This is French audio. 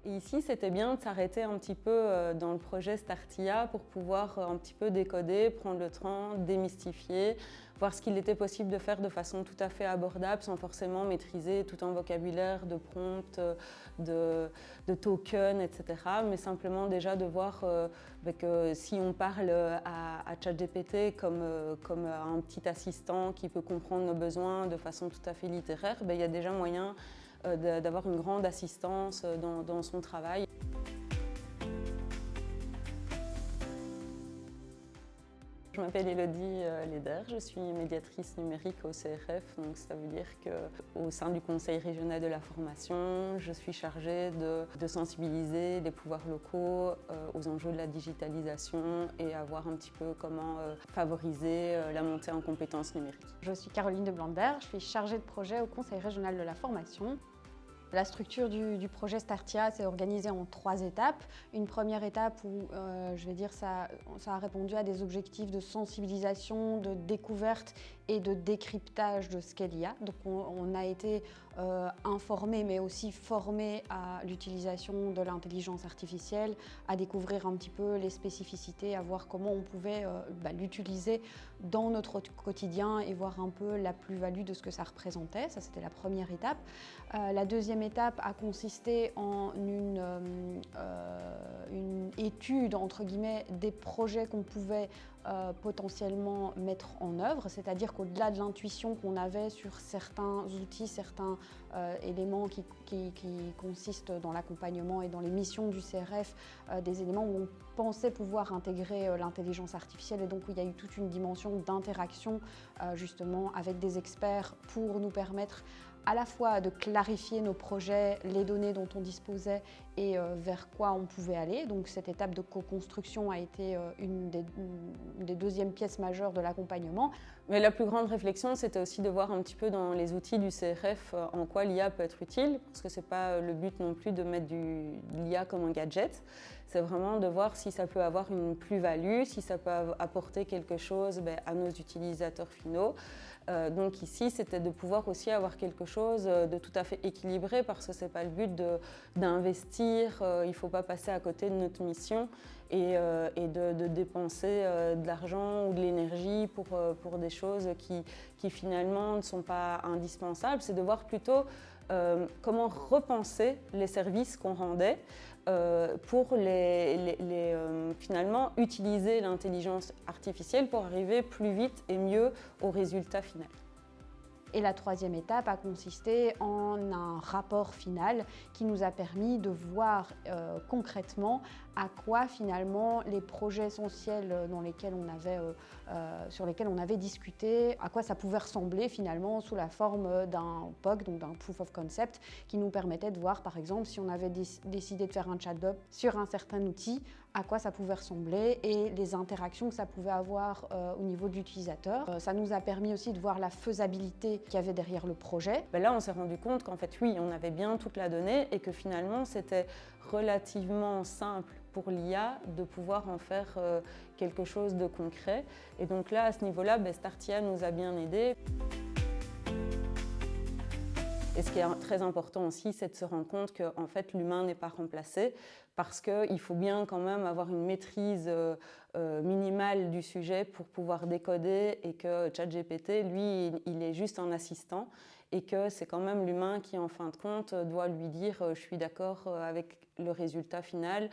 Et ici, c'était bien de s'arrêter un petit peu dans le projet Startia pour pouvoir un petit peu décoder, prendre le temps, démystifier, voir ce qu'il était possible de faire de façon tout à fait abordable sans forcément maîtriser tout un vocabulaire de prompts, de tokens, etc. Mais simplement déjà de voir que si on parle à ChatGPT comme un petit assistant qui peut comprendre nos besoins de façon tout à fait littéraire, il y a déjà moyen d'avoir une grande assistance dans son travail. Je m'appelle Élodie Leder, je suis médiatrice numérique au CRF, donc ça veut dire qu'au sein du Conseil régional de la formation, je suis chargée de sensibiliser les pouvoirs locaux aux enjeux de la digitalisation et à voir un petit peu comment favoriser la montée en compétences numériques. Je suis Caroline de Blander, je suis chargée de projet au Conseil régional de la formation. La structure du projet Startia s'est organisée en 3 étapes. Une première étape où, je vais dire, ça a répondu à des objectifs de sensibilisation, de découverte et de décryptage de ce qu'est l'IA. Donc on a été informés mais aussi formés à l'utilisation de l'intelligence artificielle, à découvrir un petit peu les spécificités, à voir comment on pouvait l'utiliser dans notre quotidien et voir un peu la plus-value de ce que ça représentait. Ça, c'était la première étape. La deuxième étape a consisté en une étude, entre guillemets, des projets qu'on pouvait potentiellement mettre en œuvre, c'est-à-dire qu'au-delà de l'intuition qu'on avait sur certains outils, certains éléments qui consistent dans l'accompagnement et dans les missions du CRF, des éléments où on pensait pouvoir intégrer l'intelligence artificielle, et donc où il y a eu toute une dimension d'interaction justement avec des experts pour nous permettre à la fois de clarifier nos projets, les données dont on disposait et vers quoi on pouvait aller. Donc cette étape de co-construction a été une des deuxièmes pièces majeures de l'accompagnement. Mais la plus grande réflexion, c'était aussi de voir un petit peu dans les outils du CRF en quoi l'IA peut être utile, parce que ce n'est pas le but non plus de mettre de l'IA comme un gadget. C'est vraiment de voir si ça peut avoir une plus-value, si ça peut apporter quelque chose à nos utilisateurs finaux. Donc ici, c'était de pouvoir aussi avoir quelque chose de tout à fait équilibré, parce que ce n'est pas le but d'investir, il ne faut pas passer à côté de notre mission et de dépenser de l'argent ou de l'énergie pour des choses qui finalement ne sont pas indispensables. C'est de voir plutôt comment repenser les services qu'on rendait pour finalement utiliser l'intelligence artificielle pour arriver plus vite et mieux au résultat final. Et la troisième étape a consisté en un rapport final qui nous a permis de voir concrètement à quoi finalement les projets essentiels sur lesquels on avait discuté, à quoi ça pouvait ressembler finalement sous la forme d'un POC, donc d'un Proof of Concept, qui nous permettait de voir par exemple si on avait décidé de faire un chatbot sur un certain outil, à quoi ça pouvait ressembler et les interactions que ça pouvait avoir au niveau de l'utilisateur. Ça nous a permis aussi de voir la faisabilité qu'il y avait derrière le projet. Là, on s'est rendu compte qu'en fait, oui, on avait bien toute la donnée et que finalement, c'était relativement simple pour l'IA de pouvoir en faire quelque chose de concret. Et donc là, à ce niveau-là, Startia nous a bien aidés. Et ce qui est très important aussi, c'est de se rendre compte que en fait, l'humain n'est pas remplacé, parce qu'il faut bien quand même avoir une maîtrise minimale du sujet pour pouvoir décoder, et que ChatGPT, lui, il est juste un assistant, et que c'est quand même l'humain qui, en fin de compte, doit lui dire « je suis d'accord avec le résultat final »